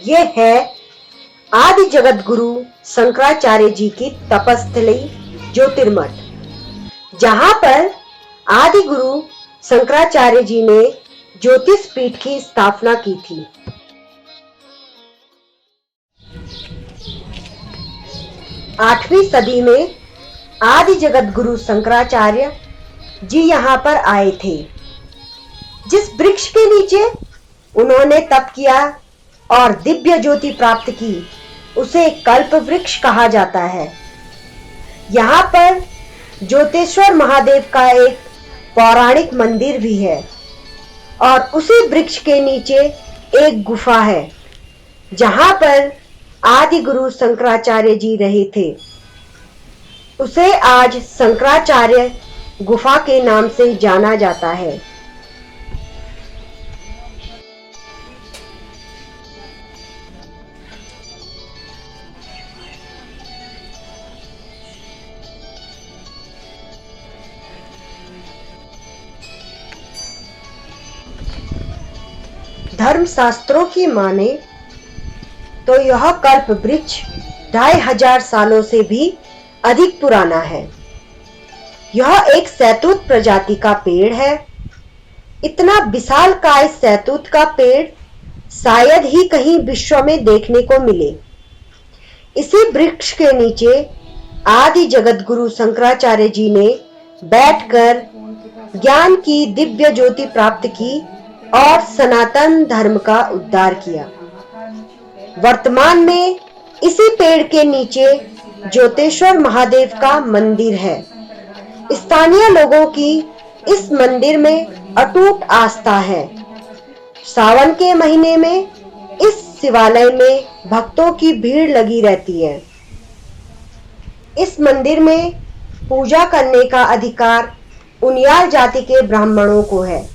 ये है आदि जगत गुरु शंकराचार्य जी की तपस्थली ज्योतिर्मठ, जहां पर आदि गुरु शंकराचार्य जी ने ज्योतिष पीठ की स्थापना की थी। आठवीं सदी में आदि जगत गुरु शंकराचार्य जी यहां पर आए थे। जिस वृक्ष के नीचे उन्होंने तप किया और दिव्य ज्योति प्राप्त की, उसे कल्प वृक्ष कहा जाता है। यहाँ पर ज्योतेश्वर महादेव का एक पौराणिक मंदिर भी है और उसी वृक्ष के नीचे एक गुफा है, जहां पर आदि गुरु शंकराचार्य जी रहे थे। उसे आज शंकराचार्य गुफा के नाम से जाना जाता है। धर्म शास्त्रों की माने तो यह कल्प वृक्ष 2500 सालों से भी अधिक पुराना है। यह एक शहतूत प्रजाति का पेड़ है। इतना विशालकाय शहतूत का पेड़ शायद ही कहीं विश्व में देखने को मिले। इसी वृक्ष के नीचे आदि जगत गुरु शंकराचार्य जी ने बैठकर ज्ञान की दिव्य ज्योति प्राप्त की और सनातन धर्म का उद्धार किया। वर्तमान में इसी पेड़ के नीचे ज्योतेश्वर महादेव का मंदिर है। स्थानीय लोगों की इस मंदिर में अटूट आस्था है। सावन के महीने में इस शिवालय में भक्तों की भीड़ लगी रहती है। इस मंदिर में पूजा करने का अधिकार उनियाल जाति के ब्राह्मणों को है।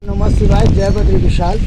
नमः शिवाय, जय बद्री विशाल।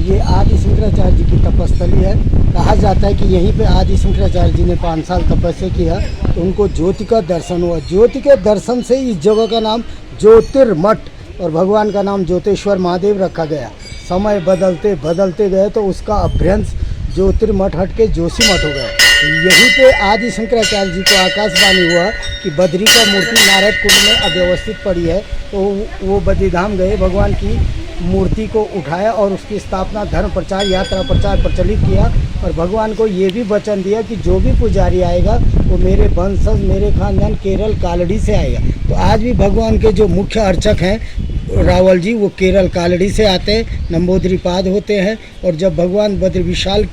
ये आदि शंकराचार्य जी की तपस्थली है। कहा जाता है कि यहीं पे आदि शंकराचार्य जी ने 5 साल तपस्या किया तो उनको ज्योति का दर्शन हुआ। ज्योति के दर्शन से इस जगह का नाम ज्योतिर्मठ और भगवान का नाम ज्योतेश्वर महादेव रखा गया। समय बदलते बदलते गए तो उसका अभ्रंश ज्योतिर्मठ हट के जोशी मठ हो गया। यहीं पे आदि शंकराचार्य जी को आकाशवाणी हुआ कि बद्री का मूर्ति नारद कुंड में अव्यवस्थित पड़ी है, तो वो बद्रीधाम गए, भगवान की मूर्ति को उठाया और उसकी स्थापना, धर्म प्रचार, यात्रा प्रचार प्रचलित किया और भगवान को ये भी वचन दिया कि जो भी पुजारी आएगा वो मेरे वंशज, मेरे खानदान केरल कालड़ी से आएगा। तो आज भी भगवान के जो मुख्य अर्चक हैं रावल जी, वो केरल कालड़ी से आते हैं, नंबोदरीपाद होते हैं। और जब भगवान बद्री विशाल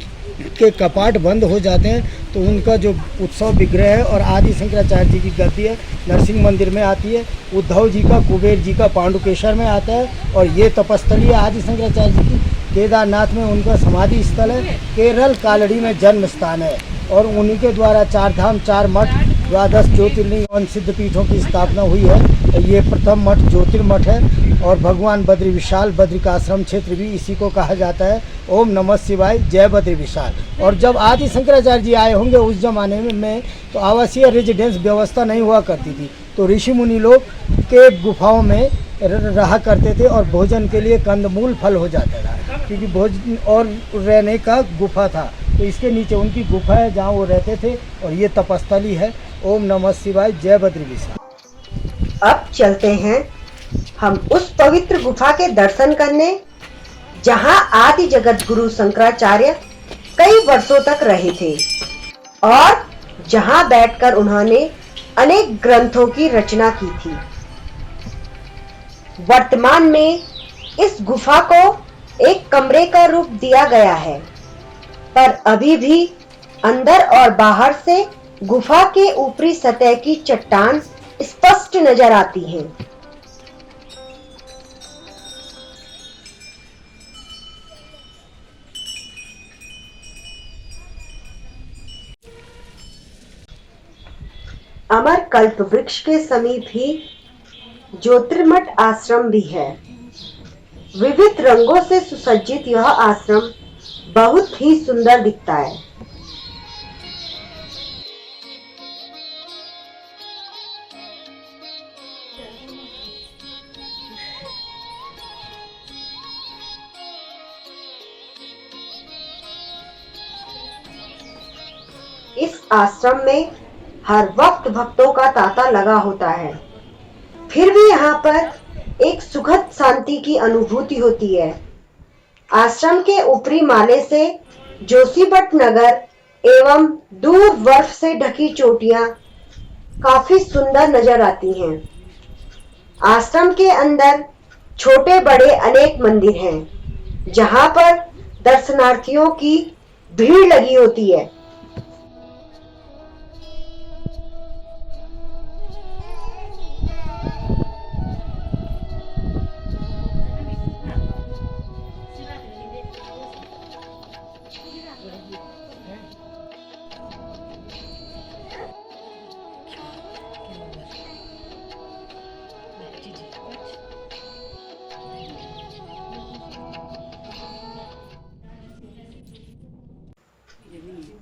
के कपाट बंद हो जाते हैं तो उनका जो उत्सव विग्रह है और आदि शंकराचार्य जी की गद्दी है नरसिंह मंदिर में आती है। उद्धव जी का, कुबेर जी का पांडुकेश्वर में आता है। और ये तपस्थली है आदि शंकराचार्य जी की। केदारनाथ में उनका समाधि स्थल है। केरल कालड़ी में जन्म स्थान है और उन्हीं के द्वारा 4 धाम, 4 मठ, 12 ज्योतिर्लिंग और सिद्ध पीठों की स्थापना हुई है। ये प्रथम मठ ज्योतिर्मठ है और भगवान बद्री विशाल बद्रिकाश्रम क्षेत्र भी इसी को कहा जाता है। ओम नमः शिवाय, जय बद्री विशाल। और जब आदि शंकराचार्य जी आए होंगे उस जमाने में तो आवासीय रेजिडेंस व्यवस्था नहीं हुआ करती थी, तो ऋषि मुनि लोग के गुफाओं में रहा करते थे और भोजन के लिए कंदमूल फल हो जाता था, क्योंकि भोजन और रहने का गुफा था। तो इसके नीचे उनकी गुफा है जहाँ वो रहते थे और ये तपस्थली है। ओम नमः शिवाय, जय बद्री विशाल। अब चलते हैं हम उस पवित्र गुफा के दर्शन करने, जहां आदि जगत गुरु शंकराचार्य कई वर्षों तक रहे थे और जहां बैठकर उन्होंने अनेक ग्रंथों की रचना की थी। वर्तमान में इस गुफा को एक कमरे का रूप दिया गया है, पर अभी भी अंदर और बाहर से गुफा के ऊपरी सतह की चट्टान स्पष्ट नजर आती है। अमर कल्प वृक्ष के समीप ही ज्योतिर्मठ आश्रम भी है। विविध रंगों से सुसज्जित यह आश्रम बहुत ही सुंदर दिखता है। इस आश्रम में हर वक्त भक्तों का तांता लगा होता है, फिर भी यहाँ पर एक सुखद शांति की अनुभूति होती है। आश्रम के ऊपरी माले से जोशीमठ नगर एवं दूर बर्फ से ढकी चोटियां काफी सुंदर नजर आती हैं। आश्रम के अंदर छोटे बड़े अनेक मंदिर हैं, जहां पर दर्शनार्थियों की भीड़ लगी होती है।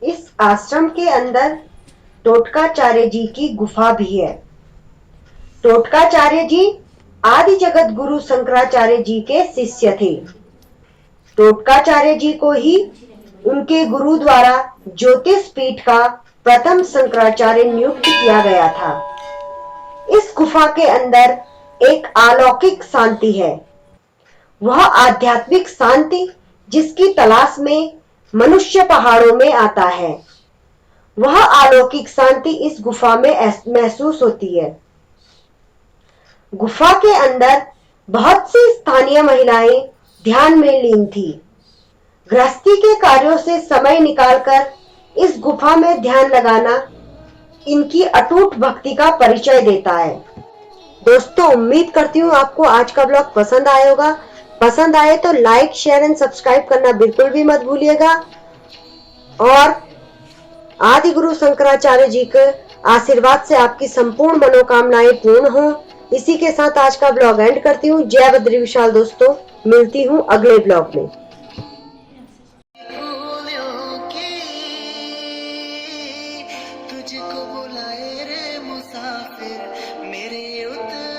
इस आश्रम के अंदर टोटकाचार्य जी की गुफा भी है। टोटकाचार्य जी आदि जगत गुरु शंकराचार्य जी के शिष्य थे। टोटकाचार्य जी को ही उनके गुरु द्वारा ज्योतिष पीठ का प्रथम शंकराचार्य नियुक्त किया गया था। इस गुफा के अंदर एक अलौकिक शांति है। वह आध्यात्मिक शांति जिसकी तलाश में मनुष्य पहाड़ों में आता है, वह अलौकिक शांति इस गुफा में महसूस होती है। गुफा के अंदर बहुत सी स्थानीय महिलाएं ध्यान में लीन थी। गृहस्थी के कार्यों से समय निकालकर इस गुफा में ध्यान लगाना इनकी अटूट भक्ति का परिचय देता है। दोस्तों, उम्मीद करती हूँ आपको आज का ब्लॉग पसंद आया होगा। पसंद आए तो लाइक शेयर एंड सब्सक्राइब करना बिल्कुल भी मत भूलिएगा और आदि गुरु शंकराचार्य जी के आशीर्वाद से आपकी संपूर्ण मनोकामनाएं पूर्ण हो। इसी के साथ आज का ब्लॉग एंड करती हूँ। जय बद्री विशाल दोस्तों, मिलती हूँ अगले ब्लॉग में। तुझको बुलाए रे मुसाफिर मेरे उतर